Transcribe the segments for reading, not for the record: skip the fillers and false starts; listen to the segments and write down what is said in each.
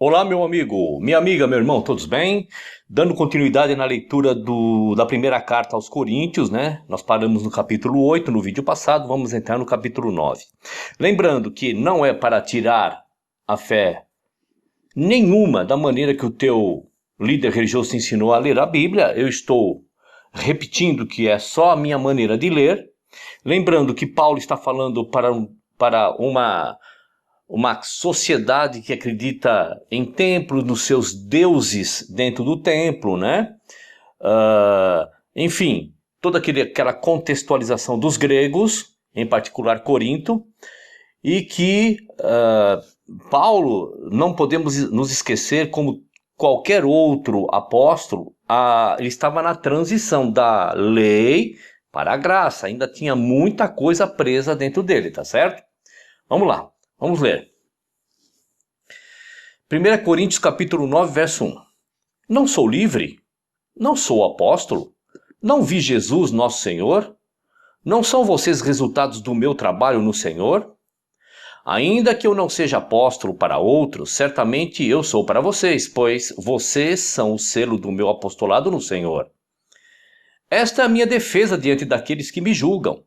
Olá, meu amigo, minha amiga, meu irmão, todos bem? Dando continuidade na leitura da primeira carta aos Coríntios, né? Nós paramos no capítulo 8 no vídeo passado, vamos entrar no capítulo 9. Lembrando que não é para tirar a fé nenhuma da maneira que o teu líder religioso te ensinou a ler a Bíblia, eu estou repetindo que é só a minha maneira de ler. Lembrando que Paulo está falando para uma sociedade que acredita em templos, nos seus deuses dentro do templo, né? Enfim, toda aquela contextualização dos gregos, em particular Corinto, e que Paulo, não podemos nos esquecer, como qualquer outro apóstolo, ele estava na transição da lei para a graça, ainda tinha muita coisa presa dentro dele, tá certo? Vamos lá, vamos ler. 1 Coríntios capítulo 9, verso 1. Não sou livre? Não sou apóstolo? Não vi Jesus, nosso Senhor? Não são vocês resultados do meu trabalho no Senhor? Ainda que eu não seja apóstolo para outros, certamente eu sou para vocês, pois vocês são o selo do meu apostolado no Senhor. Esta é a minha defesa diante daqueles que me julgam.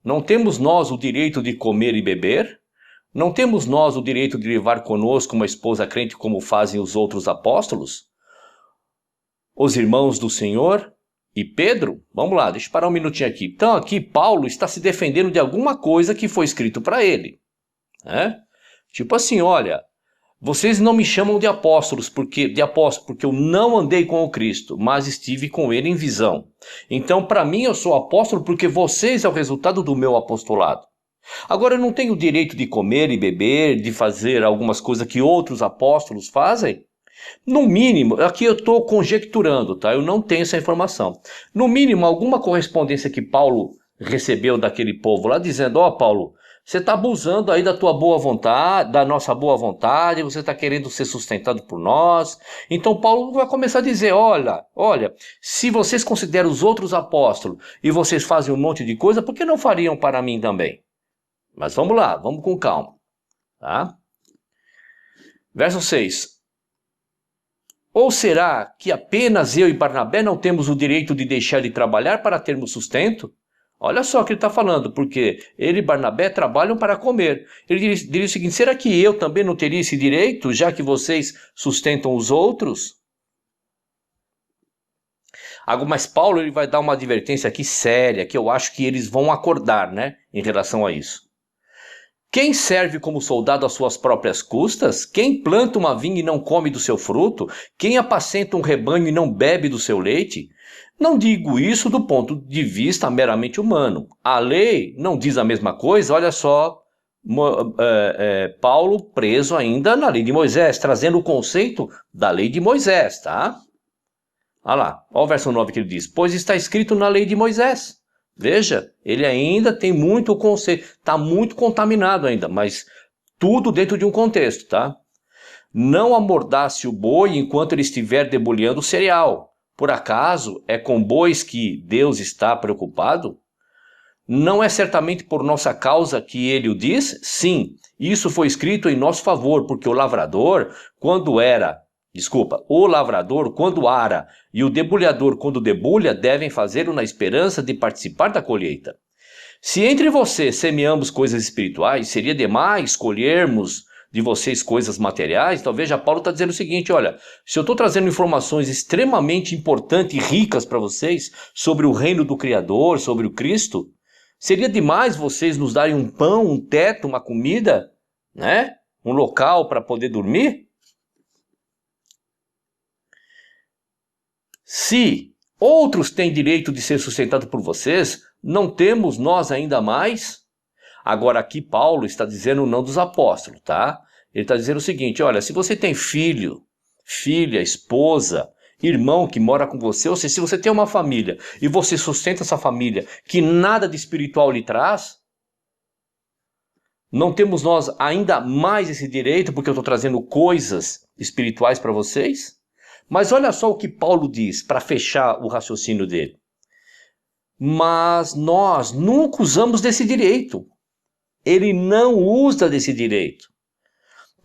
Não temos nós o direito de comer e beber? Não temos nós o direito de levar conosco uma esposa crente como fazem os outros apóstolos? Os irmãos do Senhor? E Pedro? Vamos lá, deixa eu parar um minutinho aqui. Então aqui Paulo está se defendendo de alguma coisa que foi escrito para ele. Né? Tipo assim, olha, vocês não me chamam de apóstolos porque eu não andei com o Cristo, mas estive com ele em visão. Então para mim eu sou apóstolo porque vocês é o resultado do meu apostolado. Agora, eu não tenho o direito de comer e beber, de fazer algumas coisas que outros apóstolos fazem? No mínimo, aqui eu estou conjecturando, tá? Eu não tenho essa informação. No mínimo, alguma correspondência que Paulo recebeu daquele povo lá, dizendo, ó Paulo, você está abusando aí da tua boa vontade, da nossa boa vontade, você está querendo ser sustentado por nós. Então Paulo vai começar a dizer, olha, se vocês consideram os outros apóstolos e vocês fazem um monte de coisa, por que não fariam para mim também? Mas vamos lá, vamos com calma. Tá? Verso 6. Ou será que apenas eu e Barnabé não temos o direito de deixar de trabalhar para termos sustento? Olha só o que ele está falando, porque ele e Barnabé trabalham para comer. Ele diria o seguinte, será que eu também não teria esse direito, já que vocês sustentam os outros? Mas Paulo ele vai dar uma advertência aqui séria, que eu acho que eles vão acordar, né, em relação a isso. Quem serve como soldado às suas próprias custas? Quem planta uma vinha e não come do seu fruto? Quem apacenta um rebanho e não bebe do seu leite? Não digo isso do ponto de vista meramente humano. A lei não diz a mesma coisa, olha só, Paulo preso ainda na lei de Moisés, trazendo o conceito da lei de Moisés, tá? Olha lá, olha o verso 9 que ele diz, pois está escrito na lei de Moisés. Veja, ele ainda tem muito conceito, está muito contaminado ainda, mas tudo dentro de um contexto, tá? Não amordace o boi enquanto ele estiver debulhando o cereal. Por acaso é com bois que Deus está preocupado? Não é certamente por nossa causa que ele o diz? Sim, isso foi escrito em nosso favor, porque o lavrador, quando ara e o debulhador, quando debulha, devem fazê-lo na esperança de participar da colheita. Se entre vocês semeamos coisas espirituais, seria demais colhermos de vocês coisas materiais? Então veja, Paulo está dizendo o seguinte, olha, se eu estou trazendo informações extremamente importantes e ricas para vocês sobre o reino do Criador, sobre o Cristo, seria demais vocês nos darem um pão, um teto, uma comida, né? Um local para poder dormir? Se outros têm direito de ser sustentados por vocês, não temos nós ainda mais? Agora aqui Paulo está dizendo não dos apóstolos, tá? Ele está dizendo o seguinte, olha, se você tem filho, filha, esposa, irmão que mora com você, ou seja, se você tem uma família e você sustenta essa família que nada de espiritual lhe traz, não temos nós ainda mais esse direito porque eu estou trazendo coisas espirituais para vocês? Mas olha só o que Paulo diz para fechar o raciocínio dele. Mas nós nunca usamos desse direito. Ele não usa desse direito.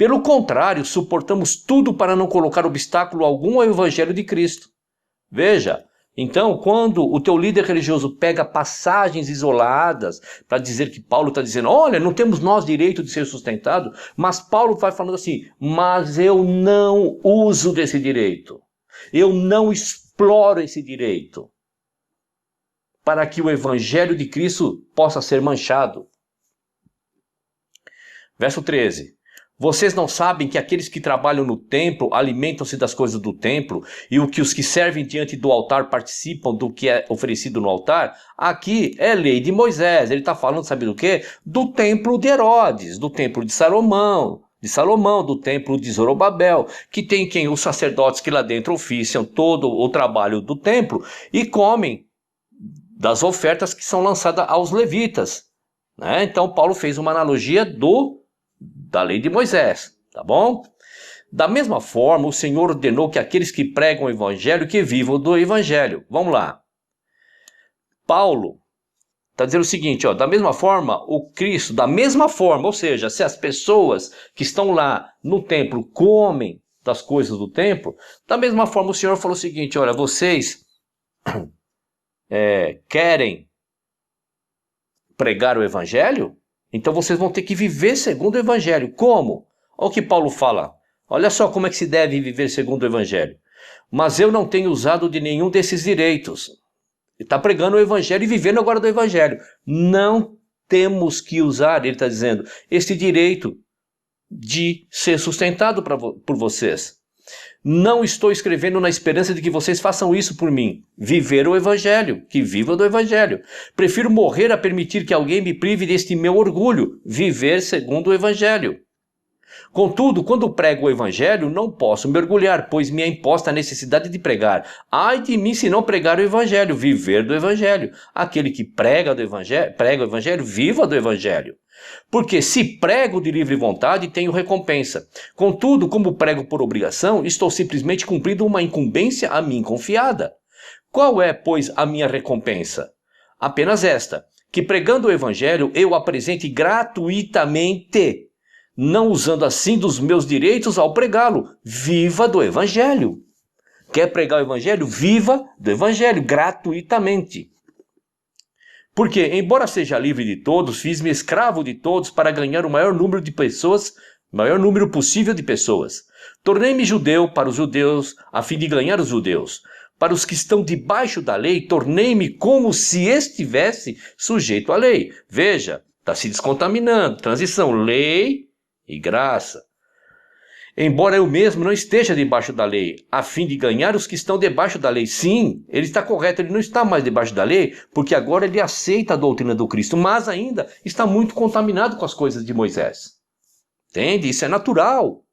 Pelo contrário, suportamos tudo para não colocar obstáculo algum ao evangelho de Cristo. Veja, então, quando o teu líder religioso pega passagens isoladas para dizer que Paulo está dizendo, olha, não temos nós direito de ser sustentado, mas Paulo vai falando assim, mas eu não uso desse direito, eu não exploro esse direito para que o evangelho de Cristo possa ser manchado. Verso 13. Vocês não sabem que aqueles que trabalham no templo alimentam-se das coisas do templo e os que servem diante do altar participam do que é oferecido no altar? Aqui é lei de Moisés. Ele está falando, sabe do quê? Do templo de Herodes, do templo de Salomão, do templo de Zorobabel, que tem os sacerdotes que lá dentro oficiam todo o trabalho do templo e comem das ofertas que são lançadas aos levitas. Né? Então Paulo fez uma analogia da lei de Moisés, tá bom? Da mesma forma, o Senhor ordenou que aqueles que pregam o evangelho, que vivam do evangelho. Vamos lá. Paulo está dizendo o seguinte, ó, da mesma forma, o Cristo, da mesma forma, ou seja, se as pessoas que estão lá no templo comem das coisas do templo, da mesma forma o Senhor falou o seguinte, olha, vocês querem pregar o evangelho? Então vocês vão ter que viver segundo o evangelho. Como? Olha o que Paulo fala. Olha só como é que se deve viver segundo o evangelho. Mas eu não tenho usado de nenhum desses direitos. Ele está pregando o evangelho e vivendo agora do evangelho. Não temos que usar, ele está dizendo, esse direito de ser sustentado por vocês. Não estou escrevendo na esperança de que vocês façam isso por mim. Viver o evangelho, que viva do evangelho. Prefiro morrer a permitir que alguém me prive deste meu orgulho, viver segundo o evangelho. Contudo, quando prego o evangelho, não posso me orgulhar, pois me é imposta a necessidade de pregar. Ai de mim se não pregar o evangelho, viver do evangelho. Aquele que prega o evangelho, viva do evangelho. Porque se prego de livre vontade, tenho recompensa. Contudo, como prego por obrigação, estou simplesmente cumprindo uma incumbência a mim confiada. Qual é, pois, a minha recompensa? Apenas esta, que pregando o evangelho eu apresente gratuitamente, não usando assim dos meus direitos ao pregá-lo. Viva do evangelho. Quer pregar o evangelho? Viva do evangelho, gratuitamente. Porque, embora seja livre de todos, fiz-me escravo de todos para ganhar o maior número de pessoas, o maior número possível de pessoas. Tornei-me judeu para os judeus, a fim de ganhar os judeus. Para os que estão debaixo da lei, tornei-me como se estivesse sujeito à lei. Veja, está se descontaminando. Transição, lei e graça. Embora eu mesmo não esteja debaixo da lei, a fim de ganhar os que estão debaixo da lei. Sim, ele está correto, ele não está mais debaixo da lei, porque agora ele aceita a doutrina do Cristo, mas ainda está muito contaminado com as coisas de Moisés. Entende? Isso é natural.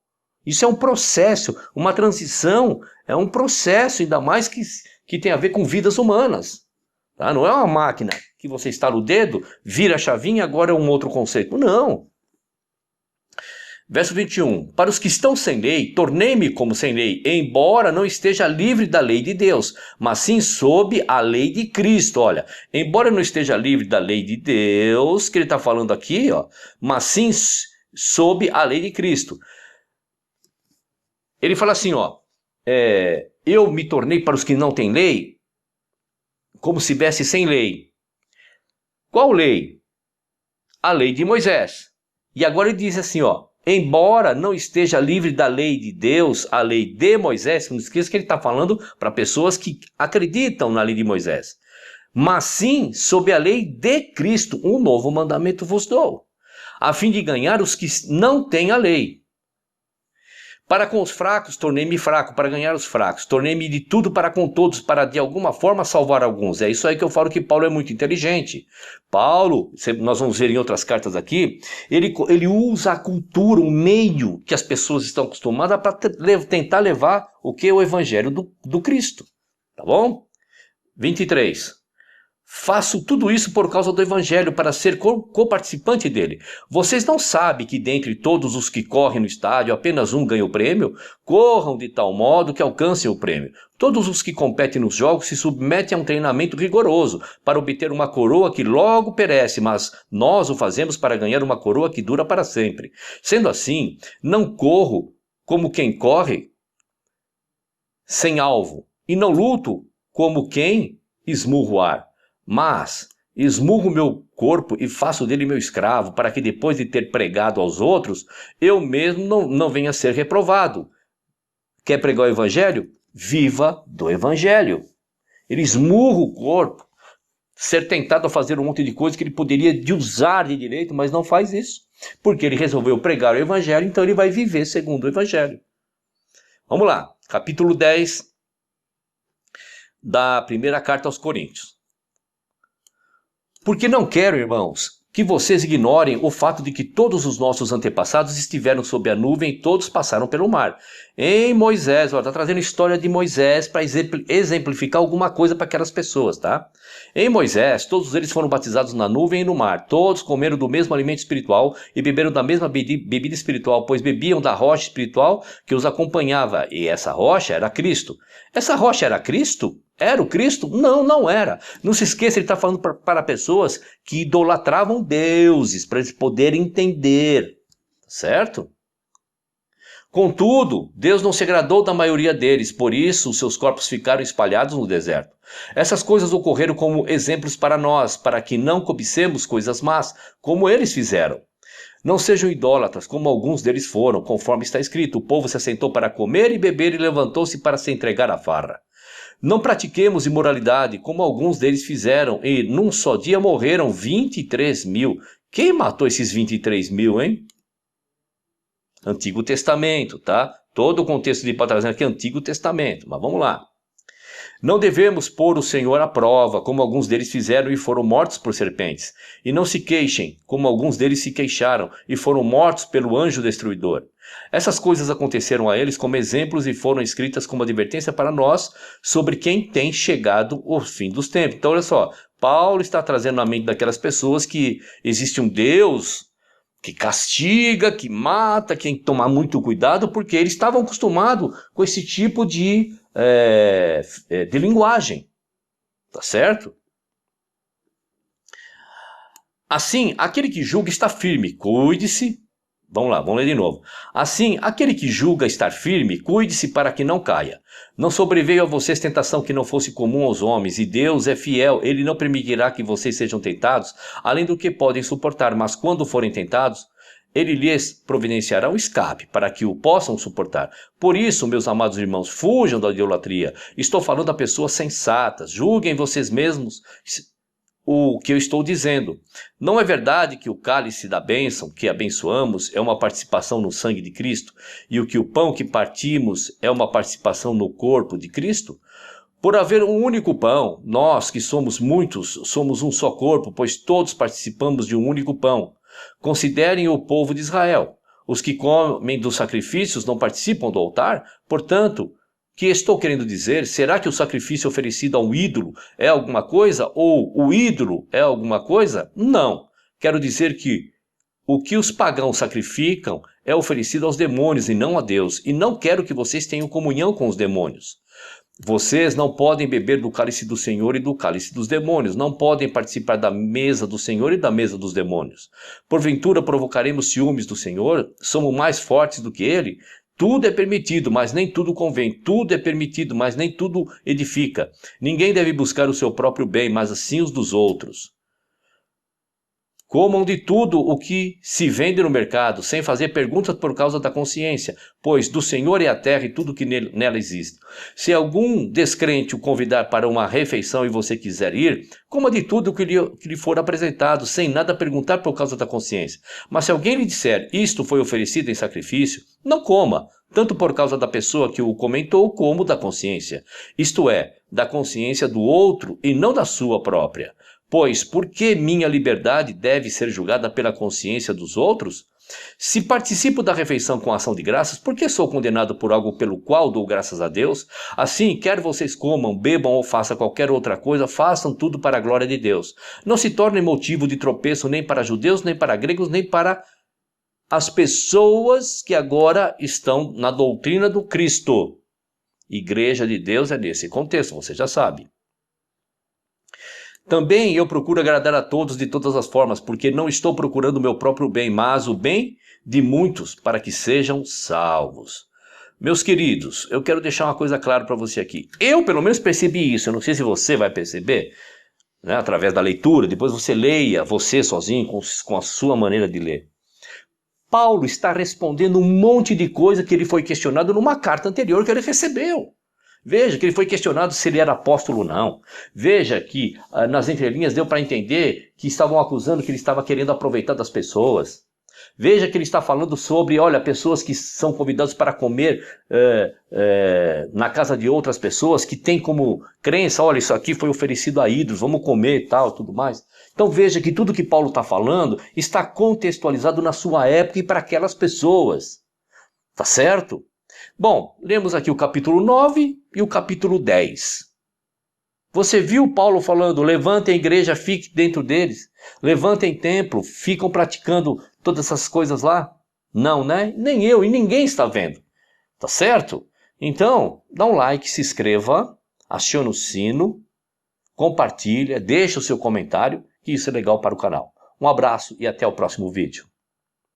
Isso é um processo, uma transição, é um processo, ainda mais que tem a ver com vidas humanas. Tá? Não é uma máquina que você estala o dedo, vira a chavinha e agora é um outro conceito. Não. Verso 21. Para os que estão sem lei, tornei-me como sem lei, embora não esteja livre da lei de Deus, mas sim sob a lei de Cristo. Olha, embora não esteja livre da lei de Deus, que ele está falando aqui, ó, mas sim sob a lei de Cristo. Ele fala assim, ó, eu me tornei para os que não têm lei, como se estivesse sem lei. Qual lei? A lei de Moisés. E agora ele diz assim, ó, embora não esteja livre da lei de Deus, a lei de Moisés, não esqueça que ele está falando para pessoas que acreditam na lei de Moisés, mas sim sob a lei de Cristo, um novo mandamento vos dou, a fim de ganhar os que não têm a lei. Para com os fracos, tornei-me fraco, para ganhar os fracos. Tornei-me de tudo para com todos, para de alguma forma salvar alguns. É isso aí que eu falo que Paulo é muito inteligente. Paulo, nós vamos ver em outras cartas aqui, ele usa a cultura, o meio que as pessoas estão acostumadas para tentar levar o que? O evangelho do Cristo. Tá bom? 23. Faço tudo isso por causa do Evangelho, para ser co-participante dele. Vocês não sabem que dentre todos os que correm no estádio, apenas um ganha o prêmio? Corram de tal modo que alcancem o prêmio. Todos os que competem nos jogos se submetem a um treinamento rigoroso para obter uma coroa que logo perece, mas nós o fazemos para ganhar uma coroa que dura para sempre. Sendo assim, não corro como quem corre sem alvo, e não luto como quem esmurra o ar. Mas esmurro meu corpo e faço dele meu escravo, para que depois de ter pregado aos outros, eu mesmo não venha a ser reprovado. Quer pregar o evangelho? Viva do evangelho. Ele esmurra o corpo, ser tentado a fazer um monte de coisa que ele poderia usar de direito, mas não faz isso. Porque ele resolveu pregar o evangelho, então ele vai viver segundo o evangelho. Vamos lá, capítulo 10 da primeira carta aos Coríntios. Porque não quero, irmãos, que vocês ignorem o fato de que todos os nossos antepassados estiveram sob a nuvem e todos passaram pelo mar. Em Moisés, está trazendo a história de Moisés para exemplificar alguma coisa para aquelas pessoas, tá? Em Moisés, todos eles foram batizados na nuvem e no mar. Todos comeram do mesmo alimento espiritual e beberam da mesma bebida espiritual, pois bebiam da rocha espiritual que os acompanhava. E essa rocha era Cristo. Essa rocha era Cristo? Era o Cristo? Não, não era. Não se esqueça, ele está falando para pessoas que idolatravam deuses, para eles poderem entender, certo? Contudo, Deus não se agradou da maioria deles, por isso os seus corpos ficaram espalhados no deserto. Essas coisas ocorreram como exemplos para nós, para que não cobicemos coisas más, como eles fizeram. Não sejam idólatras, como alguns deles foram, conforme está escrito: o povo se assentou para comer e beber e levantou-se para se entregar à farra. Não pratiquemos imoralidade, como alguns deles fizeram, e num só dia morreram 23 mil. Quem matou esses 23 mil, hein? Antigo Testamento, tá? Todo o contexto de trazendo aqui é Antigo Testamento, mas vamos lá. Não devemos pôr o Senhor à prova, como alguns deles fizeram e foram mortos por serpentes. E não se queixem, como alguns deles se queixaram e foram mortos pelo anjo destruidor. Essas coisas aconteceram a eles como exemplos e foram escritas como advertência para nós sobre quem tem chegado o fim dos tempos. Então, olha só, Paulo está trazendo na mente daquelas pessoas que existe um Deus que castiga, que mata, que tem que tomar muito cuidado, porque eles estavam acostumados com esse tipo de linguagem, tá certo? Assim, aquele que julga está firme, cuide-se. Vamos lá, vamos ler de novo. Assim, aquele que julga estar firme, cuide-se para que não caia. Não sobreveio a vocês tentação que não fosse comum aos homens, e Deus é fiel, ele não permitirá que vocês sejam tentados, além do que podem suportar, mas quando forem tentados, ele lhes providenciará um escape, para que o possam suportar. Por isso, meus amados irmãos, fujam da idolatria. Estou falando a pessoas sensatas, julguem vocês mesmos o que eu estou dizendo. Não é verdade que o cálice da bênção que abençoamos é uma participação no sangue de Cristo, e o que o pão que partimos é uma participação no corpo de Cristo? Por haver um único pão, nós que somos muitos, somos um só corpo, pois todos participamos de um único pão. Considerem o povo de Israel. Os que comem dos sacrifícios não participam do altar? Portanto, que estou querendo dizer? Será que o sacrifício oferecido a um ídolo é alguma coisa? Ou o ídolo é alguma coisa? Não. Quero dizer que o que os pagãos sacrificam é oferecido aos demônios e não a Deus. E não quero que vocês tenham comunhão com os demônios. Vocês não podem beber do cálice do Senhor e do cálice dos demônios. Não podem participar da mesa do Senhor e da mesa dos demônios. Porventura provocaremos ciúmes do Senhor? Somos mais fortes do que Ele? Tudo é permitido, mas nem tudo convém. Tudo é permitido, mas nem tudo edifica. Ninguém deve buscar o seu próprio bem, mas assim os dos outros. Comam de tudo o que se vende no mercado, sem fazer perguntas por causa da consciência, pois do Senhor é a terra e tudo que nela existe. Se algum descrente o convidar para uma refeição e você quiser ir, coma de tudo que lhe for apresentado, sem nada perguntar por causa da consciência. Mas se alguém lhe disser, isto foi oferecido em sacrifício, não coma, tanto por causa da pessoa que o comentou, como da consciência. Isto é, da consciência do outro e não da sua própria. Pois, por que minha liberdade deve ser julgada pela consciência dos outros? Se participo da refeição com ação de graças, por que sou condenado por algo pelo qual dou graças a Deus? Assim, quer vocês comam, bebam ou façam qualquer outra coisa, façam tudo para a glória de Deus. Não se torne motivo de tropeço nem para judeus, nem para gregos, nem para as pessoas que agora estão na doutrina do Cristo. Igreja de Deus é nesse contexto, você já sabe. Também eu procuro agradar a todos de todas as formas, porque não estou procurando o meu próprio bem, mas o bem de muitos, para que sejam salvos. Meus queridos, eu quero deixar uma coisa clara para você aqui. Eu, pelo menos, percebi isso. Eu não sei se você vai perceber, né, através da leitura. Depois você leia, você sozinho, com a sua maneira de ler. Paulo está respondendo um monte de coisa que ele foi questionado numa carta anterior que ele recebeu. Veja que ele foi questionado se ele era apóstolo ou não. Veja que nas entrelinhas deu para entender que estavam acusando que ele estava querendo aproveitar das pessoas. Veja que ele está falando sobre, olha, pessoas que são convidadas para comer na casa de outras pessoas, que tem como crença, olha, isso aqui foi oferecido a ídolos, vamos comer e tal, tudo mais. Então veja que tudo que Paulo está falando está contextualizado na sua época e para aquelas pessoas. Tá certo? Bom, lemos aqui o capítulo 9 e o capítulo 10. Você viu Paulo falando, levantem a igreja, fique dentro deles. Levantem templo, ficam praticando todas essas coisas lá? Não, né? Nem eu e ninguém está vendo. Tá certo? Então, dá um like, se inscreva, aciona o sino, compartilha, deixa o seu comentário, que isso é legal para o canal. Um abraço e até o próximo vídeo.